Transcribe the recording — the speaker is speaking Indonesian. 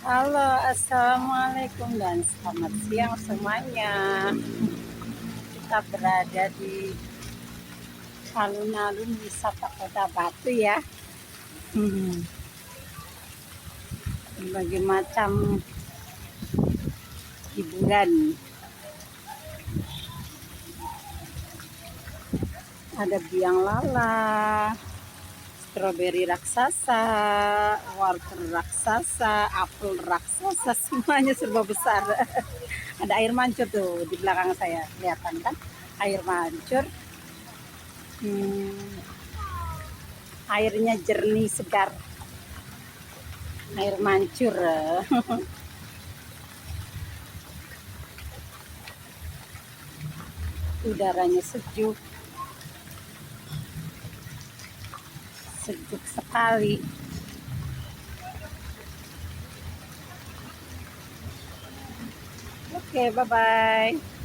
Halo, assalamualaikum dan selamat siang semuanya. Kita berada di alun-alun wisata Kota Batu ya. Berbagai macam hiburan. Ada biang lala, stroberi raksasa, wortel raksasa, apel raksasa, semuanya serba besar. Ada air mancur tuh di belakang saya, kelihatan kan? Air mancur. Airnya jernih segar. Air mancur. Udaranya sejuk. Sejuk sekali. Oke, bye-bye.